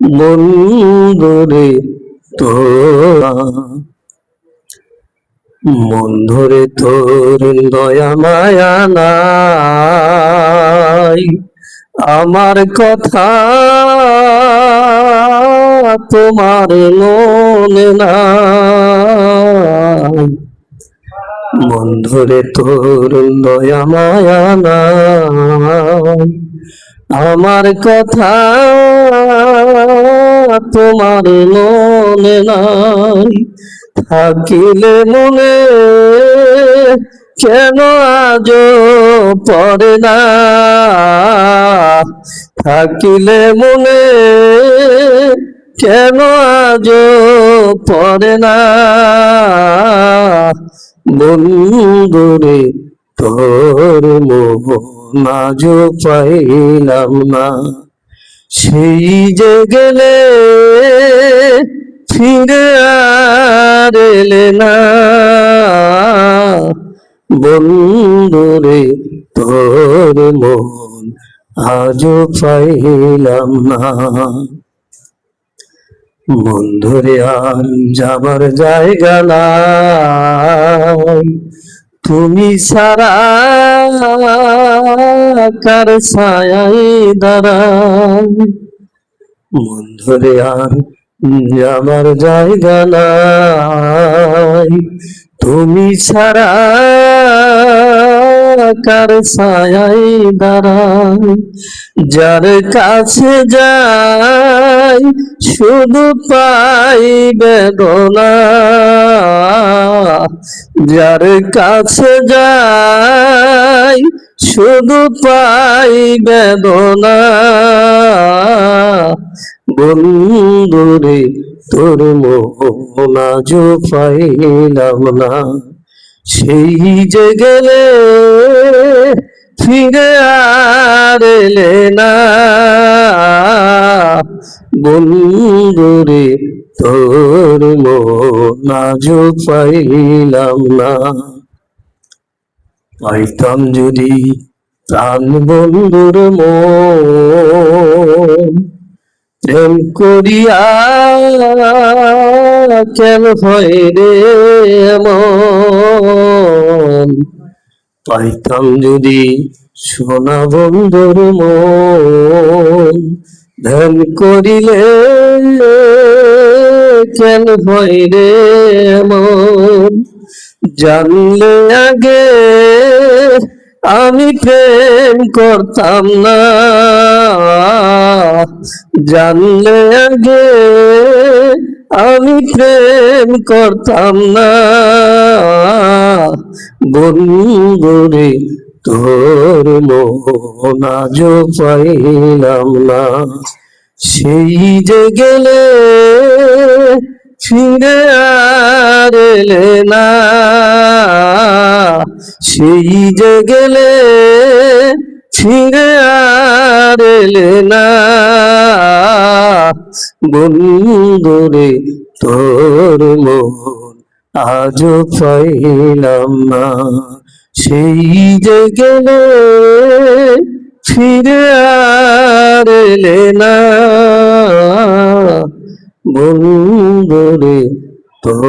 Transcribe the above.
বন্ধুরে তোর বন্ধুরে তোর দয়া মায়া নাই, আমার কথা তোমার মনে নাই। বন্ধুরে তোর দয়া মায়া নাই, আমার কথা তোমার মনে নাই। থাকিলে মনে কেন আজ পড়ে না, থাকিলে মনে কেন আজ পড়ে না। বন্ধুরে তোর মোহন আজ পাইলাম না, সেই যে গেলে ফিরে আর এলে না। বন্ধুরে তোর মোহন আজ পাইলাম না। বন্ধুরে আর যাবার জায়গা নাই, তুমি ছাড়া কার ছায়ায় দাঁড়াই। বন্ধুরে আর যাবার জায়গা নাই, তুমি ছাড়া কার ছায়ায় দাঁড়াই। যার কাছে যাই শুধু পাই বেদনা, যার কাছে যাই শুধু পাই বেদনা। বন্ধুরে তোর মোহন আজ পাইলাম না, সেই যে গেলে ফিরে আর এলে না। বন্ধুরে তোর মোহন আজ পাইলাম না। পাইতাম যদি প্রাণ বন্ধুর মন, প্রেম করিয়া কেন হয় রে এমন। পাইতাম যদি সোনা বন্ধুর মন, ধ্যান করিলে কেন হয় রে এমন। জানলে আগে আমি প্রেম করতাম না, জানলে আগে আমি প্রেম করতাম না। বন্ধুরে তোর মোহন আজ পাইলাম না, সেই যে গেলে ফিরে আর এলে না। সেই যে গেলে ফিরে আর এলে না। বন্ধুরে তোর মোহন আজ পাইলাম না, সেই যে গেলে ফিরে আর এলে না। বন্ধুরে তোর